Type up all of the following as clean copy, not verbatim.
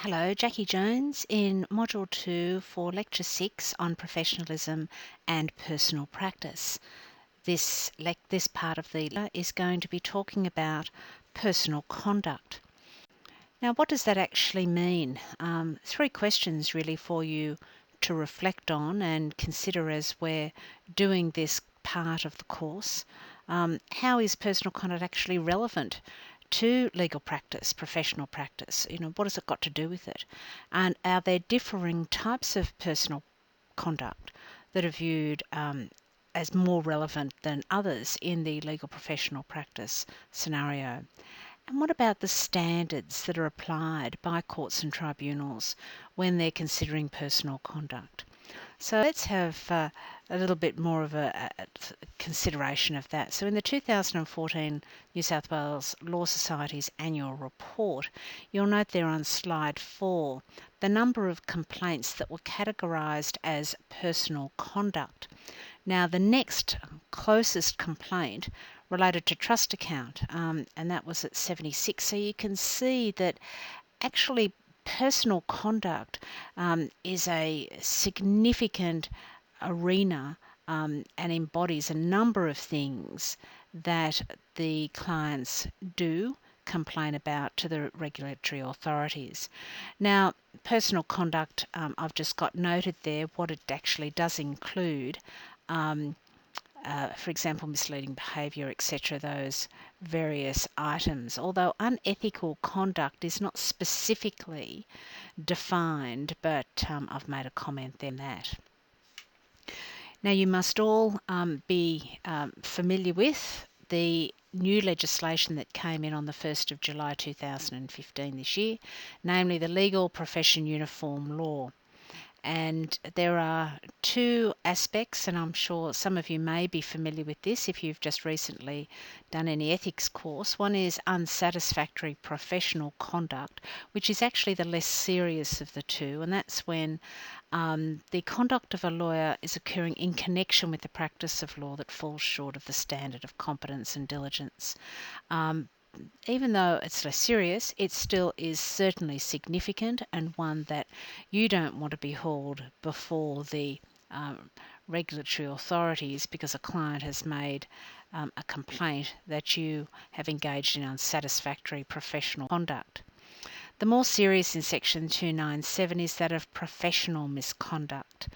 Hello, Jackie Jones in Module 2 for Lecture 6 on Professionalism and Personal Practice. This part of the lecture is going to be talking about personal conduct. Now, what does that actually mean? Three questions really for you to reflect on and consider as we're doing this part of the course. How is personal conduct actually relevant to legal practice, professional practice? What has it got to do with it? And are there differing types of personal conduct that are viewed as more relevant than others in the legal professional practice scenario? And what about the standards that are applied by courts and tribunals when they're considering personal conduct? So let's have a little bit more of a consideration of that. So in the 2014 New South Wales Law Society's annual report, you'll note there on slide 4 the number of complaints that were categorised as personal conduct. Now, the next closest complaint related to trust account, and that was at 76. So you can see that actually personal conduct is a significant arena and embodies a number of things that the clients do complain about to the regulatory authorities. Now, personal conduct, I've just got noted there what it actually does include. For example, misleading behaviour, etc., those various items. Although unethical conduct is not specifically defined, but I've made a comment then that. Now, you must all be familiar with the new legislation that came in on the 1st of July 2015 this year, namely the Legal Profession Uniform Law. And there are two aspects, and I'm sure some of you may be familiar with this if you've just recently done any ethics course. One is unsatisfactory professional conduct, which is actually the less serious of the two, and that's when the conduct of a lawyer is occurring in connection with the practice of law that falls short of the standard of competence and diligence. Even though it's less serious, it still is certainly significant and one that you don't want to be hauled before the regulatory authorities because a client has made a complaint that you have engaged in unsatisfactory professional conduct. The more serious in Section 297 is that of professional misconduct.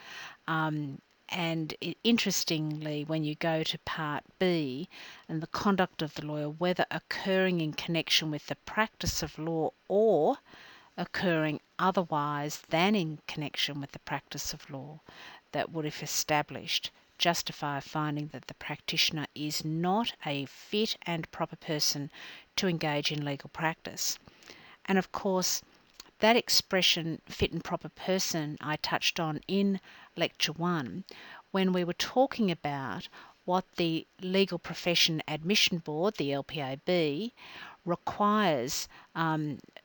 And interestingly, when you go to Part B and the conduct of the lawyer, whether occurring in connection with the practice of law or occurring otherwise than in connection with the practice of law, that would, if established, justify finding that the practitioner is not a fit and proper person to engage in legal practice. And of course, that expression, fit and proper person, I touched on in Lecture 1 when we were talking about what the Legal Profession Admission Board, the LPAB, requires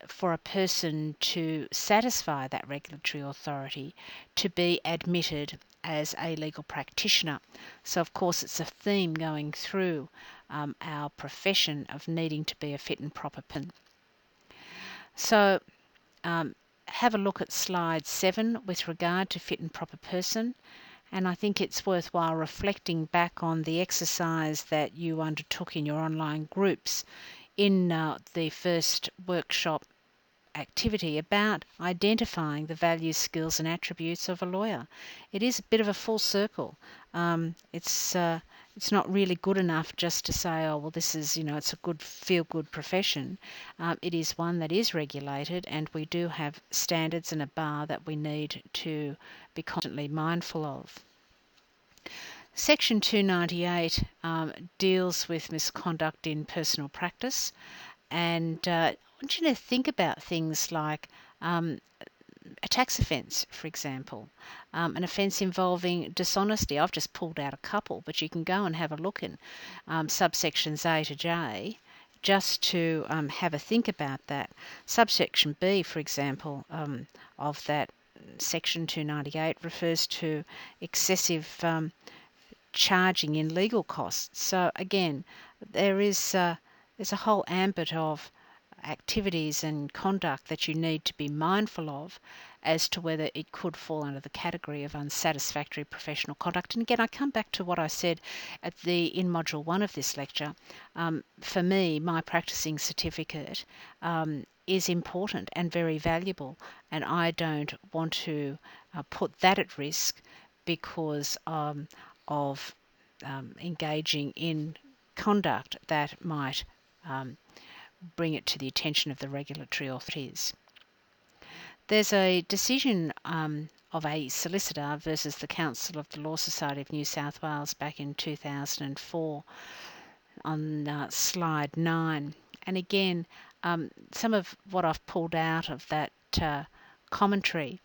for a person to satisfy that regulatory authority to be admitted as a legal practitioner. So, of course, it's a theme going through our profession of needing to be a fit and proper person. So, have a look at slide 7 with regard to fit and proper person, and I think it's worthwhile reflecting back on the exercise that you undertook in your online groups in the first workshop activity about identifying the values, skills and attributes of a lawyer. It is a bit of a full circle. It's not really good enough just to say, oh, well, this is, it's a good, feel-good profession. It is one that is regulated, and we do have standards and a bar that we need to be constantly mindful of. Section 298 deals with misconduct in personal practice, and I want you to think about things like a tax offence, for example, an offence involving dishonesty. I've just pulled out a couple, but you can go and have a look in subsections A to J just to have a think about that. Subsection B, for example, of that section 298 refers to excessive charging in legal costs. So again, there's a whole ambit of activities and conduct that you need to be mindful of as to whether it could fall under the category of unsatisfactory professional conduct. And again, I come back to what I said in Module 1 of this lecture. For me, my practicing certificate is important and very valuable, and I don't want to put that at risk because of engaging in conduct that might bring it to the attention of the regulatory authorities. There's a decision of a solicitor versus the Council of the Law Society of New South Wales back in 2004 on slide 9. And again, some of what I've pulled out of that commentary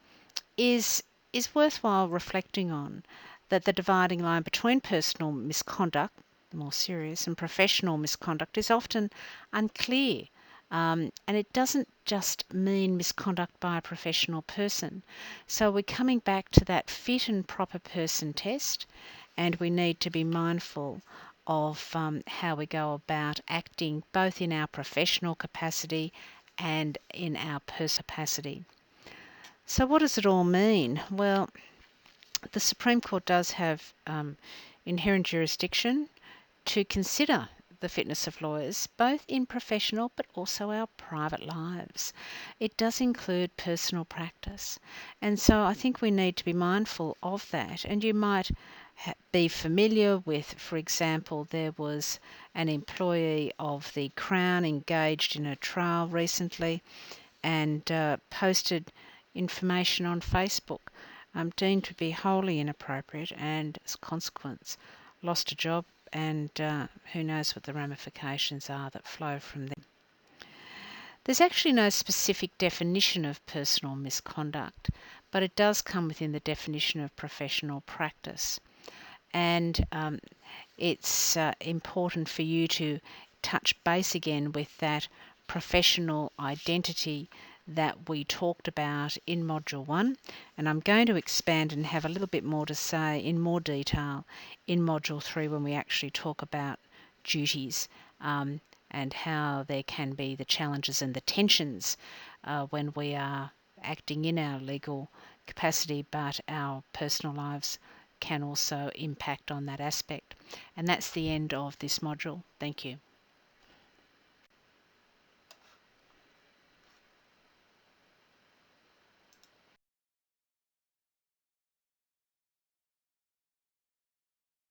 is worthwhile reflecting on, that the dividing line between personal misconduct, the more serious, and professional misconduct is often unclear. And it doesn't just mean misconduct by a professional person. So we're coming back to that fit and proper person test, and we need to be mindful of how we go about acting both in our professional capacity and in our personal capacity. So what does it all mean? Well, the Supreme Court does have inherent jurisdiction to consider the fitness of lawyers, both in professional but also our private lives. It does include personal practice. And so I think we need to be mindful of that. And you might be familiar with, for example, there was an employee of the Crown engaged in a trial recently and posted information on Facebook deemed to be wholly inappropriate, and as a consequence lost a job, and who knows what the ramifications are that flow from them. There's actually no specific definition of personal misconduct, but it does come within the definition of professional practice. And it's important for you to touch base again with that professional identity that we talked about in Module 1, and I'm going to expand and have a little bit more to say in more detail in Module 3 when we actually talk about duties and how there can be the challenges and the tensions when we are acting in our legal capacity, but our personal lives can also impact on that aspect. And that's the end of this module. Thank you.